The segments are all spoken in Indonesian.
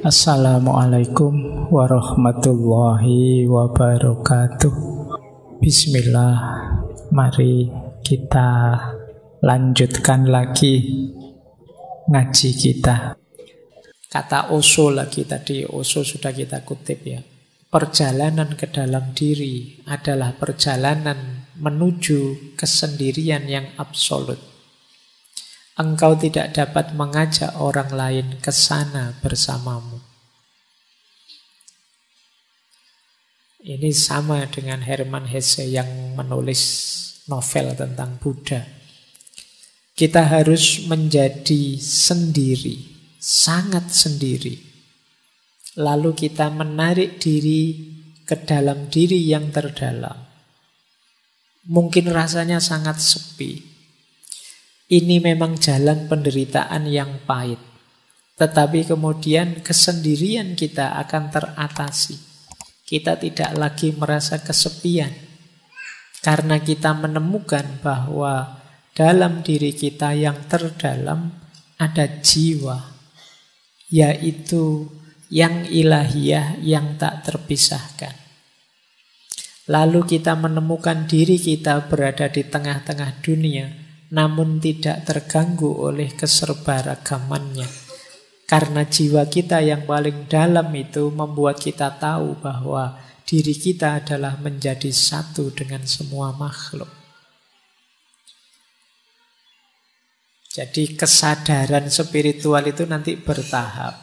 Assalamualaikum warahmatullahi wabarakatuh. Bismillah, mari kita lanjutkan lagi ngaji kita. Kata Osho lagi tadi, Osho sudah kita kutip ya. Perjalanan ke dalam diri adalah perjalanan menuju kesendirian yang absolut. Engkau tidak dapat mengajak orang lain ke sana bersamamu. Ini sama dengan Hermann Hesse yang menulis novel tentang Buddha. Kita harus menjadi sendiri, sangat sendiri. Lalu kita menarik diri ke dalam diri yang terdalam. Mungkin rasanya sangat sepi. Ini memang jalan penderitaan yang pahit. Tetapi kemudian kesendirian kita akan teratasi. Kita tidak lagi merasa kesepian. Karena kita menemukan bahwa dalam diri kita yang terdalam ada jiwa. Yaitu yang ilahiyah yang tak terpisahkan. Lalu kita menemukan diri kita berada di tengah-tengah dunia, namun tidak terganggu oleh keserbaragamannya. Karena jiwa kita yang paling dalam itu membuat kita tahu bahwa diri kita adalah menjadi satu dengan semua makhluk. Jadi kesadaran spiritual itu nanti bertahap.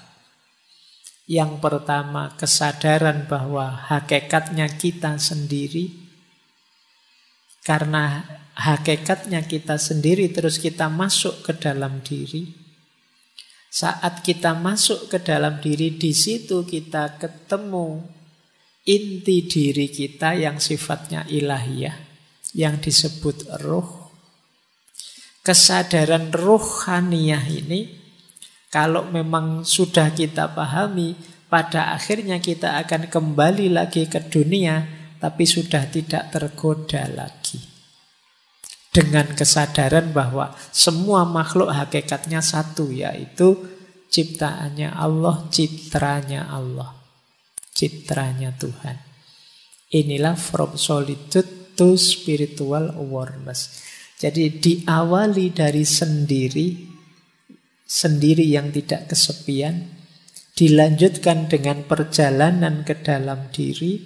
Yang pertama, kesadaran bahwa hakikatnya kita sendiri. Karena hakikatnya kita sendiri, terus kita masuk ke dalam diri. Saat kita masuk ke dalam diri, di situ kita ketemu inti diri kita yang sifatnya ilahiyah, yang disebut ruh. Kesadaran ruhaniyah ini, kalau memang sudah kita pahami, pada akhirnya kita akan kembali lagi ke dunia, tapi sudah tidak tergoda lagi. Dengan kesadaran bahwa semua makhluk hakikatnya satu, yaitu ciptaannya Allah, citranya Allah, citranya Tuhan. Inilah from solitude to spiritual awareness. Jadi diawali dari sendiri yang tidak kesepian, dilanjutkan dengan perjalanan ke dalam diri,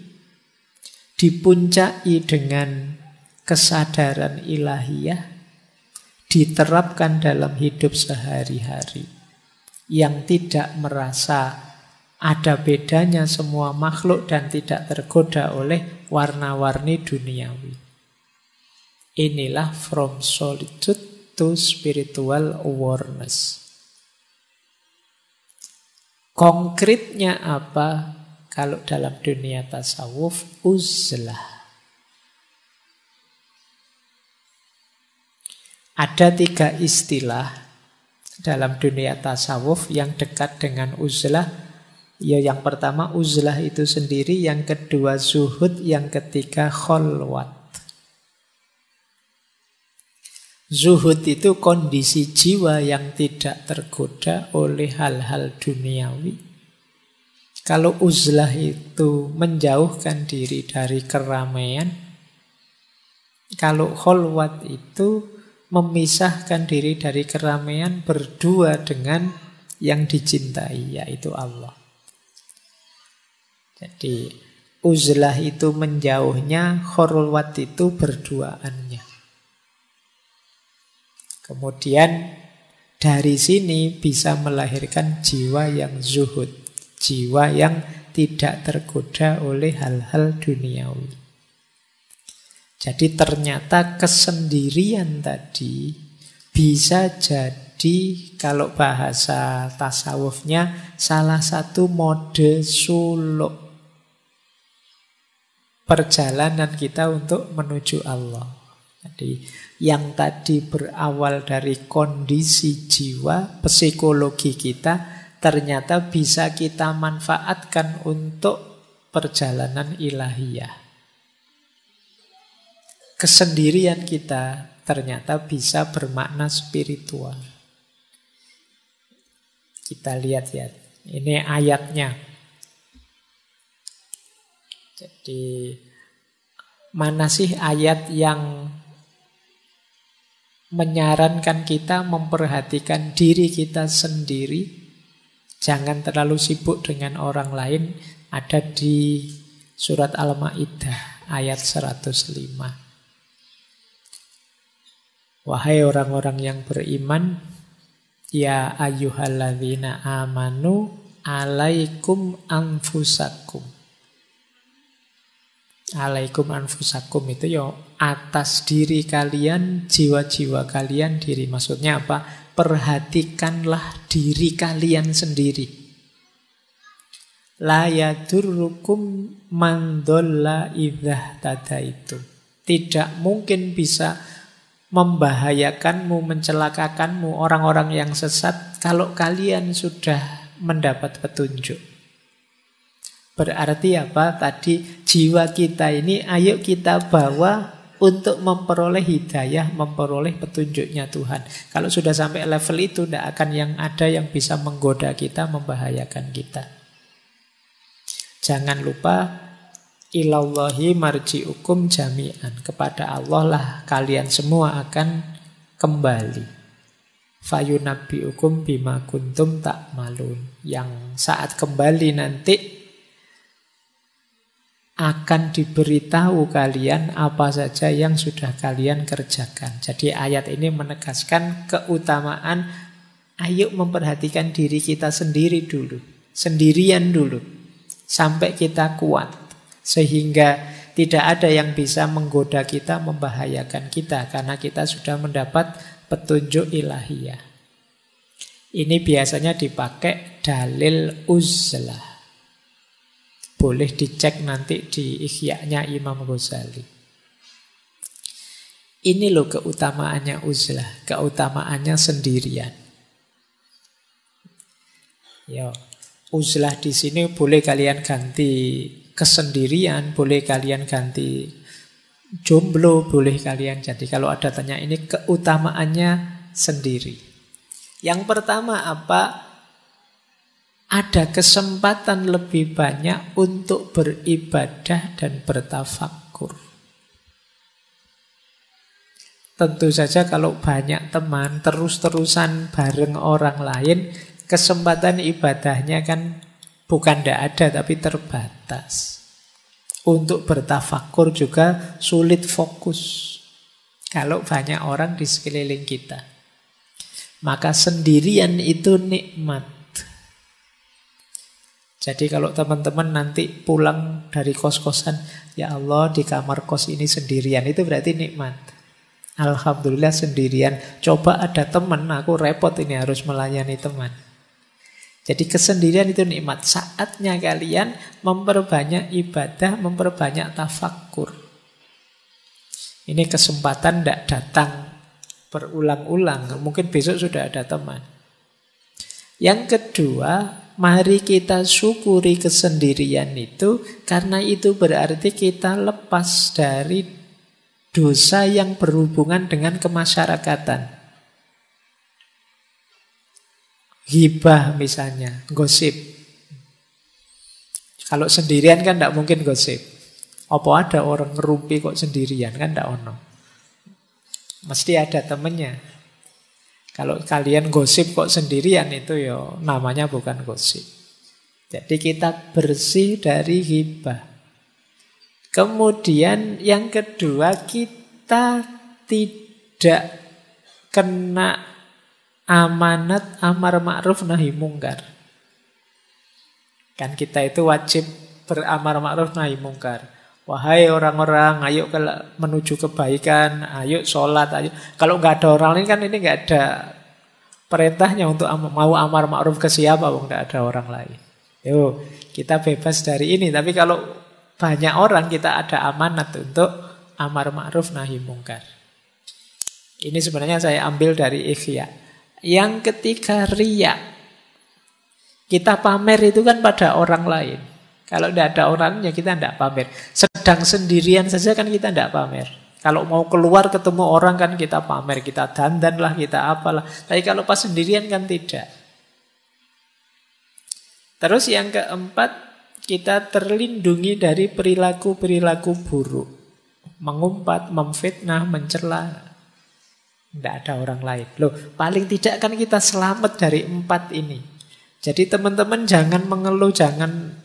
dipuncai dengan kesadaran ilahiyah, diterapkan dalam hidup sehari-hari, yang tidak merasa ada bedanya semua makhluk dan tidak tergoda oleh warna-warni duniawi. Inilah from solitude to spiritual awareness. Konkretnya apa? Kalau dalam dunia tasawuf, uzlah. Ada 3 istilah dalam dunia tasawuf yang dekat dengan uzlah. Ya, yang pertama uzlah itu sendiri, yang kedua zuhud, yang ketiga kholwat. Zuhud itu kondisi jiwa yang tidak tergoda oleh hal-hal duniawi. Kalau uzlah itu menjauhkan diri dari keramaian. Kalau kholwat itu memisahkan diri dari keramaian, berdua dengan yang dicintai, yaitu Allah. Jadi uzlah itu menjauhnya, kholwat itu berduaannya. Kemudian dari sini bisa melahirkan jiwa yang zuhud, jiwa yang tidak tergoda oleh hal-hal duniawi. Jadi ternyata kesendirian tadi bisa jadi, kalau bahasa tasawufnya, salah satu mode suluk perjalanan kita untuk menuju Allah. Jadi yang tadi berawal dari kondisi jiwa, psikologi kita, ternyata bisa kita manfaatkan untuk perjalanan ilahiyah. Kesendirian kita ternyata bisa bermakna spiritual. Kita lihat ya, Ini ayatnya. Jadi mana sih ayat yang menyarankan kita memperhatikan diri kita sendiri, jangan terlalu sibuk dengan orang lain? Ada di surat Al-Maidah ayat 105. Wahai orang-orang yang beriman, ya ayyuhalladzina amanu alaikum anfusakum. Alaikum anfusakum itu ya atas diri kalian, jiwa-jiwa kalian diri. Maksudnya apa? Perhatikanlah diri kalian sendiri. La yadurrukum man dhalla idza tadaitum. Tidak mungkin bisa membahayakanmu, mencelakakanmu orang-orang yang sesat kalau kalian sudah mendapat petunjuk. Berarti apa? Tadi jiwa kita ini ayo kita bawa untuk memperoleh hidayah, memperoleh petunjuknya Tuhan. Kalau sudah sampai level itu, tidak akan yang ada yang bisa menggoda kita, membahayakan kita. Jangan lupa, ilallahi marji'ukum jami'an. Kepada Allah lah kalian semua akan kembali. Fayunabbi'ukum bima kuntum ta'malun. Yang saat kembali nanti akan diberitahu kalian apa saja yang sudah kalian kerjakan. Jadi ayat ini menegaskan keutamaan ayo memperhatikan diri kita sendiri dulu. Sendirian dulu. Sampai kita kuat. Sehingga tidak ada yang bisa menggoda kita, membahayakan kita. Karena kita sudah mendapat petunjuk ilahiyah. Ini biasanya dipakai dalil uzlah. Boleh dicek nanti di Ihya-nya Imam Ghazali. Ini loh keutamaannya uzlah. Keutamaannya sendirian. Yo, uzlah di sini boleh kalian ganti kesendirian, boleh kalian ganti jomblo, boleh kalian. Jadi kalau ada tanya ini keutamaannya sendiri. Yang pertama apa? Ada kesempatan lebih banyak untuk beribadah dan bertafakkur. Tentu saja kalau banyak teman terus-terusan bareng orang lain, kesempatan ibadahnya kan bukan tidak ada tapi terbatas. Untuk bertafakkur juga sulit fokus kalau banyak orang di sekeliling kita. Maka sendirian itu nikmat. Jadi kalau teman-teman nanti pulang dari kos-kosan, ya Allah di kamar kos ini sendirian, itu berarti nikmat. Alhamdulillah sendirian. Coba ada teman, aku repot ini harus melayani teman. Jadi kesendirian itu nikmat. Saatnya kalian memperbanyak ibadah, memperbanyak tafakkur. Ini kesempatan tidak datang berulang-ulang. Mungkin besok sudah ada teman. Yang kedua, mari kita syukuri kesendirian itu, karena itu berarti kita lepas dari dosa yang berhubungan dengan kemasyarakatan. Ghibah misalnya, gosip. Kalau sendirian kan tidak mungkin gosip. Apa ada orang ngerumpi kok sendirian? Kan tidak ono. Mesti ada temennya. Kalau kalian gosip kok sendirian itu ya namanya bukan gosip. Jadi kita bersih dari ghibah. Kemudian yang kedua, kita tidak kena amanat amar ma'ruf nahi mungkar. Kan kita itu wajib beramar ma'ruf nahi mungkar. Wahai orang-orang, ayo menuju kebaikan, ayo sholat, ayo. Kalau nggak ada orang lain kan ini nggak ada perintahnya untuk mau amar ma'ruf ke siapa, nggak ada orang lain. Yo, kita bebas dari ini. Tapi kalau banyak orang, kita ada amanat untuk amar ma'ruf nahi mungkar. Ini sebenarnya saya ambil dari Ihya. Yang ketiga, riya. Kita pamer itu kan pada orang lain. Kalau tidak ada orangnya kita tidak pamer. Sedang sendirian saja kan kita tidak pamer. Kalau mau keluar ketemu orang kan kita pamer. Kita dandan lah, kita apalah. Tapi kalau pas sendirian kan tidak. Terus yang keempat, kita terlindungi dari perilaku-perilaku buruk. Mengumpat, memfitnah, mencela. Tidak ada orang lain. Loh, paling tidak kan kita selamat dari 4 ini. Jadi teman-teman jangan mengeluh, jangan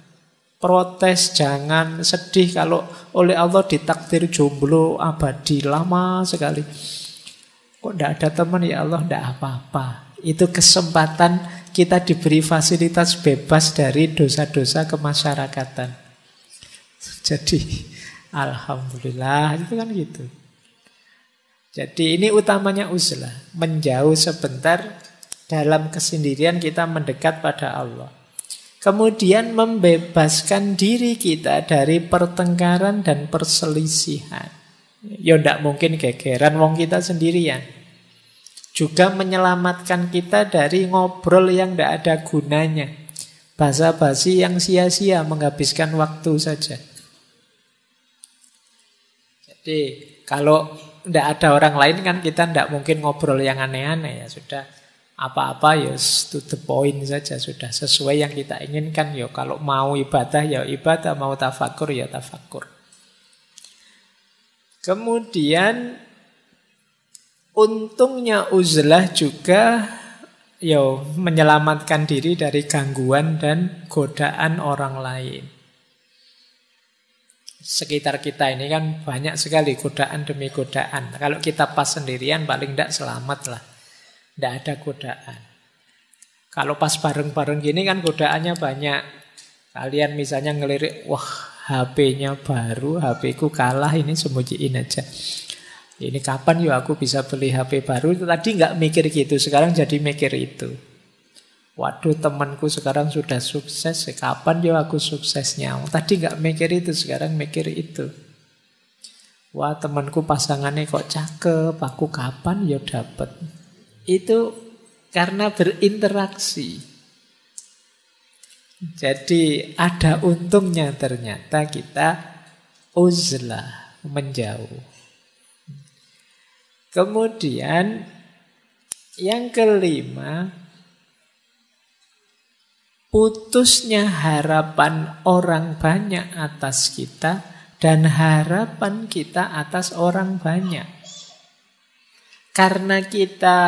protes, jangan sedih kalau oleh Allah ditakdir jomblo abadi lama sekali. Kok tidak ada teman, ya Allah, tidak apa-apa. Itu kesempatan kita diberi fasilitas bebas dari dosa-dosa kemasyarakatan. Jadi alhamdulillah, itu kan gitu. Jadi ini utamanya uzlah, menjauh sebentar dalam kesendirian kita mendekat pada Allah. Kemudian membebaskan diri kita dari pertengkaran dan perselisihan. Ya tidak mungkin gegeran wong kita sendirian. Juga menyelamatkan kita dari ngobrol yang tidak ada gunanya. Basa-basi yang sia-sia menghabiskan waktu saja. Jadi kalau tidak ada orang lain kan kita tidak mungkin ngobrol yang aneh-aneh ya. Sudah apa-apa ya to the point saja. Sudah sesuai yang kita inginkan ya. Kalau mau ibadah ya ibadah, mau tafakur ya tafakur. Kemudian untungnya uzlah juga ya menyelamatkan diri dari gangguan dan godaan orang lain. Sekitar kita ini kan banyak sekali godaan demi godaan. Kalau kita pas sendirian paling tidak selamat lah. Tidak ada godaan. Kalau pas bareng-bareng gini kan godaannya banyak. Kalian misalnya ngelirik, wah HP-nya baru, HP-ku kalah, ini sembunyiin aja. Ini kapan ya aku bisa beli HP baru? Tadi nggak mikir gitu, sekarang jadi mikir itu. Waduh, temanku sekarang sudah sukses, kapan ya aku suksesnya? Tadi nggak mikir itu, sekarang mikir itu. Wah, temanku pasangannya kok cakep, aku kapan ya dapat? Itu karena berinteraksi. Jadi ada untungnya ternyata kita uzlah, menjauh. Kemudian yang kelima, putusnya harapan orang banyak atas kita dan harapan kita atas orang banyak. Karena kita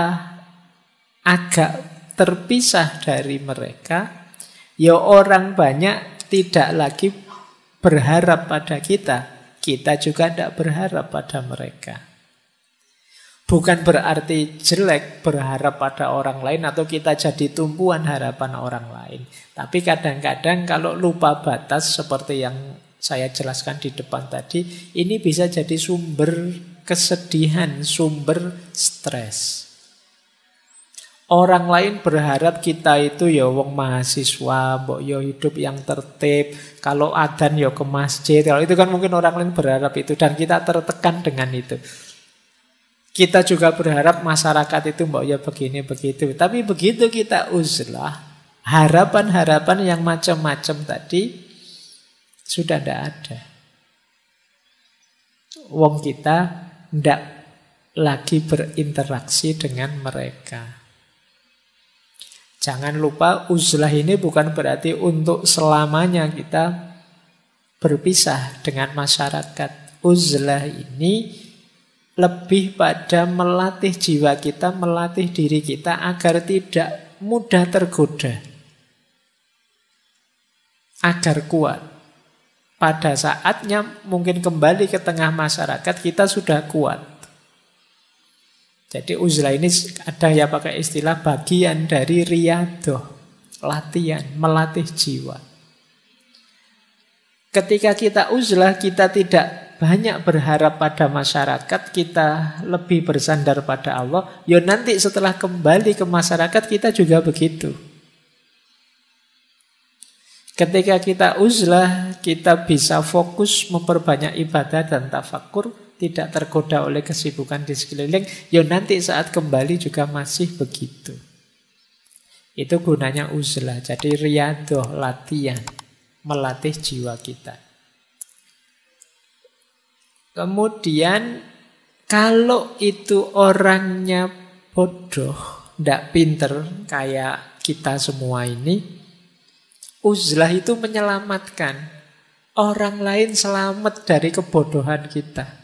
agak terpisah dari mereka, ya orang banyak tidak lagi berharap pada kita. Kita juga tidak berharap pada mereka. Bukan berarti jelek berharap pada orang lain atau kita jadi tumpuan harapan orang lain. Tapi kadang-kadang kalau lupa batas seperti yang saya jelaskan di depan tadi, ini bisa jadi sumber kesedihan, sumber stres. Orang lain berharap kita itu ya wong mahasiswa, mbok yo hidup yang tertib. Kalau adzan ya ke masjid. Kalau itu kan mungkin orang lain berharap itu dan kita tertekan dengan itu. Kita juga berharap masyarakat itu mbok ya begini begitu. Tapi begitu kita uzlah, harapan-harapan yang macam-macam tadi sudah tidak ada. Wong kita tidak lagi berinteraksi dengan mereka. Jangan lupa uzlah ini bukan berarti untuk selamanya kita berpisah dengan masyarakat. Uzlah ini lebih pada melatih jiwa kita, melatih diri kita agar tidak mudah tergoda. Agar kuat. Pada saatnya mungkin kembali ke tengah masyarakat kita sudah kuat. Jadi uzlah ini ada ya pakai istilah bagian dari riyadoh, latihan, melatih jiwa. Ketika kita uzlah, kita tidak banyak berharap pada masyarakat, kita lebih bersandar pada Allah. Ya nanti setelah kembali ke masyarakat kita juga begitu. Ketika kita uzlah, kita bisa fokus memperbanyak ibadah dan tafakur, tidak tergoda oleh kesibukan di sekeliling. Ya nanti saat kembali juga masih begitu. Itu gunanya uzlah. Jadi riyadoh, latihan, melatih jiwa kita. Kemudian kalau itu orangnya bodoh, tidak pinter kayak kita semua ini, Uzlah itu menyelamatkan. Orang lain selamat dari kebodohan kita.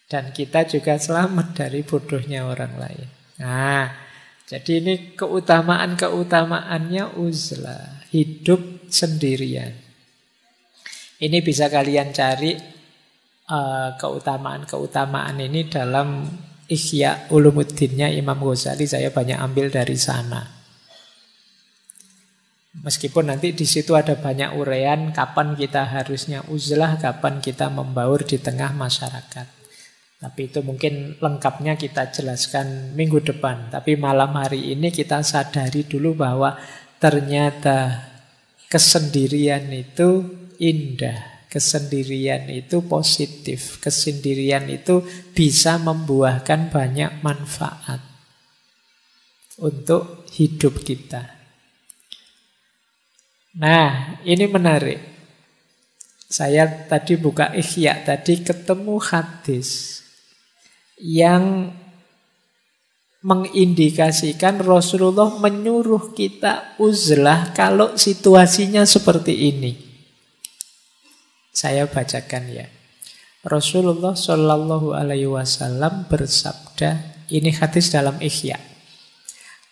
Dan kita juga selamat dari bodohnya orang lain. Nah, jadi ini keutamaan-keutamaannya uzlah. Hidup sendirian. Ini bisa kalian cari keutamaan-keutamaan ini dalam Ihya Ulumuddinnya Imam Ghazali. Saya banyak ambil dari sana. Meskipun nanti di situ ada banyak uraian kapan kita harusnya uzlah, kapan kita membaur di tengah masyarakat. Tapi itu mungkin lengkapnya kita jelaskan minggu depan. Tapi malam hari ini kita sadari dulu bahwa ternyata kesendirian itu indah. Kesendirian itu positif. Kesendirian itu bisa membuahkan banyak manfaat untuk hidup kita. Nah, ini menarik. Saya tadi buka Ihya, tadi ketemu hadis yang mengindikasikan Rasulullah menyuruh kita uzlah kalau situasinya seperti ini. Saya bacakan ya. Rasulullah Shallallahu Alaihi Wasallam bersabda, ini hadis dalam Ihya.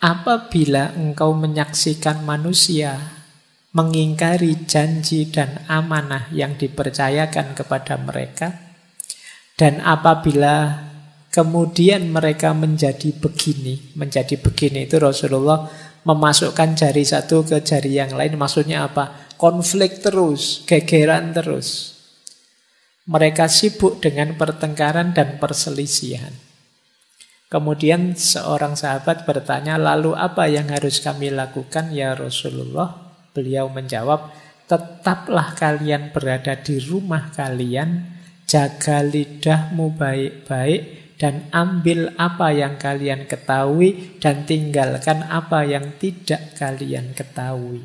Apabila engkau menyaksikan manusia mengingkari janji dan amanah yang dipercayakan kepada mereka, dan apabila kemudian mereka menjadi begini itu Rasulullah memasukkan jari satu ke jari yang lain. Maksudnya apa? Konflik terus, gegeran terus. Mereka sibuk dengan pertengkaran dan perselisihan. Kemudian seorang sahabat bertanya, lalu apa yang harus kami lakukan ya Rasulullah? Beliau menjawab, tetaplah kalian berada di rumah kalian, jaga lidahmu baik-baik, dan ambil apa yang kalian ketahui, dan tinggalkan apa yang tidak kalian ketahui.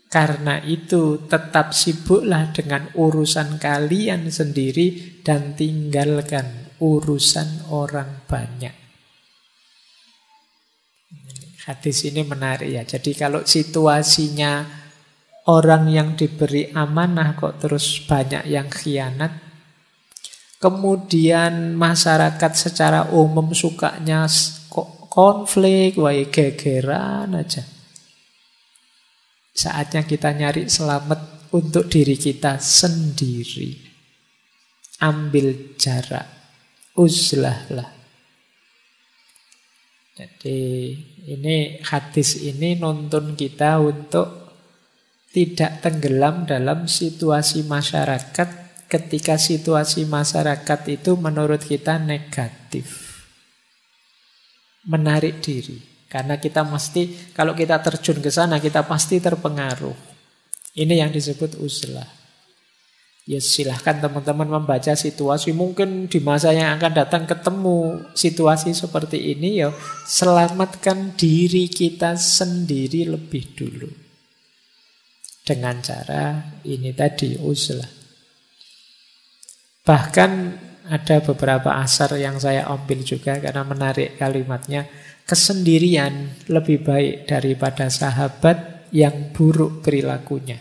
Karena itu tetap sibuklah dengan urusan kalian sendiri, dan tinggalkan urusan orang banyak. Hadis ini menarik ya. Jadi kalau situasinya orang yang diberi amanah kok terus banyak yang khianat, kemudian masyarakat secara umum sukanya kok konflik, gegeran aja. Saatnya kita nyari selamat untuk diri kita sendiri. Ambil jarak. Uzlahlah. Jadi ini hadis ini nuntun kita untuk tidak tenggelam dalam situasi masyarakat ketika situasi masyarakat itu menurut kita negatif. Menarik diri. Karena kita mesti, kalau kita terjun ke sana, kita pasti terpengaruh. Ini yang disebut uzlah. Ya silahkan teman-teman membaca situasi. Mungkin di masa yang akan datang ketemu situasi seperti ini, ya selamatkan diri kita sendiri lebih dulu. Dengan cara ini tadi, uzlah. Bahkan ada beberapa asar yang saya ambil juga karena menarik kalimatnya. Kesendirian lebih baik daripada sahabat yang buruk perilakunya.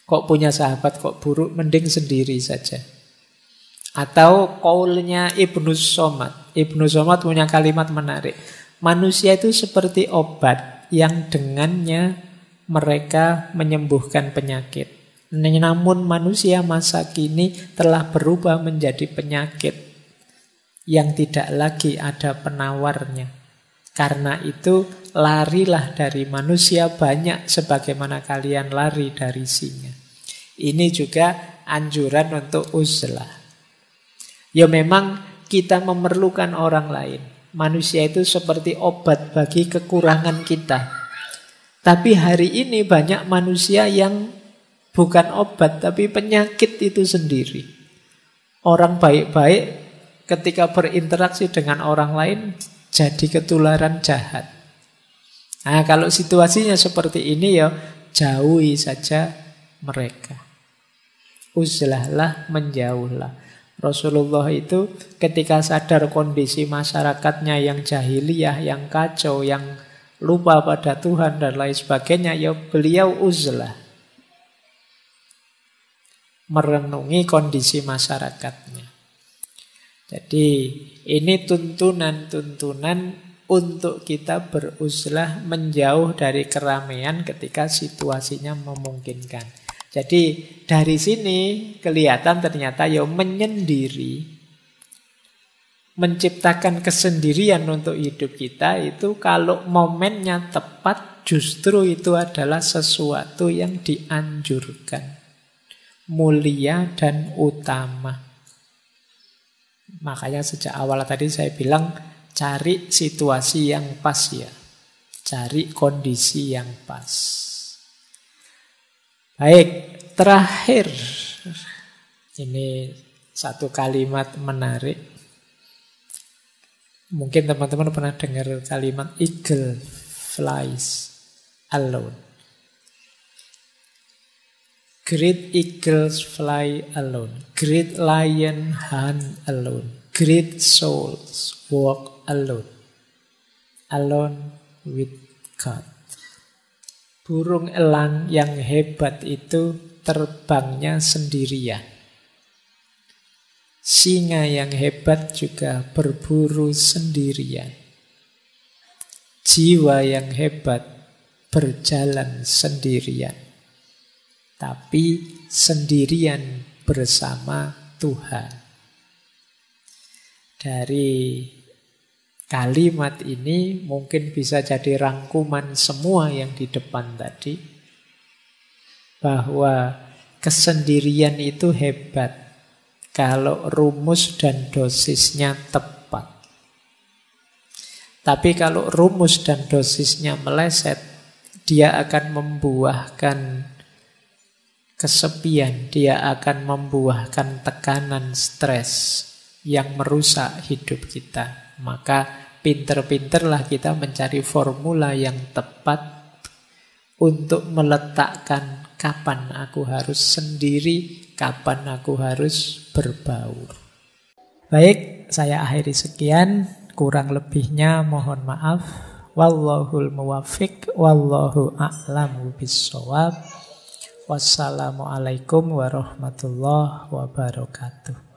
Kok punya sahabat kok buruk, mending sendiri saja. Atau qaulnya Ibnu Somad. Ibnu Somad punya kalimat menarik. Manusia itu seperti obat yang dengannya mereka menyembuhkan penyakit. Namun manusia masa kini telah berubah menjadi penyakit yang tidak lagi ada penawarnya. Karena itu larilah dari manusia banyak sebagaimana kalian lari dari singa. Ini juga anjuran untuk uzlah. Ya memang kita memerlukan orang lain. Manusia itu seperti obat bagi kekurangan kita. Tapi hari ini banyak manusia yang bukan obat tapi penyakit itu sendiri. Orang baik-baik ketika berinteraksi dengan orang lain jadi ketularan jahat. Nah, kalau situasinya seperti ini ya jauhi saja mereka. Uzlahlah, menjauhlah. Rasulullah itu ketika sadar kondisi masyarakatnya yang jahiliyah, yang kacau, yang lupa pada Tuhan dan lain sebagainya, ya beliau uzlah. Merenungi kondisi masyarakatnya. Jadi ini tuntunan-tuntunan untuk kita beruzlah menjauh dari keramaian ketika situasinya memungkinkan. Jadi dari sini kelihatan ternyata ya menyendiri, menciptakan kesendirian untuk hidup kita itu kalau momennya tepat justru itu adalah sesuatu yang dianjurkan, mulia dan utama. Makanya sejak awal tadi saya bilang cari situasi yang pas ya, cari kondisi yang pas. Baik, terakhir ini satu kalimat menarik. Mungkin teman-teman pernah dengar kalimat eagle flies alone. Great eagles fly alone. Great lion hunt alone. Great souls walk alone. Alone with God. Burung elang yang hebat itu terbangnya sendirian. Singa yang hebat juga berburu sendirian. Jiwa yang hebat berjalan sendirian. Tapi sendirian bersama Tuhan. Dari kalimat ini mungkin bisa jadi rangkuman semua yang di depan tadi. Bahwa kesendirian itu hebat kalau rumus dan dosisnya tepat. Tapi kalau rumus dan dosisnya meleset, dia akan membuahkan kesepian, dia akan membuahkan tekanan, stres yang merusak hidup kita. Maka pinter-pinterlah kita mencari formula yang tepat untuk meletakkan kapan aku harus sendiri, kapan aku harus berbaur. Baik, saya akhiri sekian. Kurang lebihnya mohon maaf. Wallahul muwaffiq, wallahu a'lamu bissawab. Wassalamualaikum warahmatullahi wabarakatuh.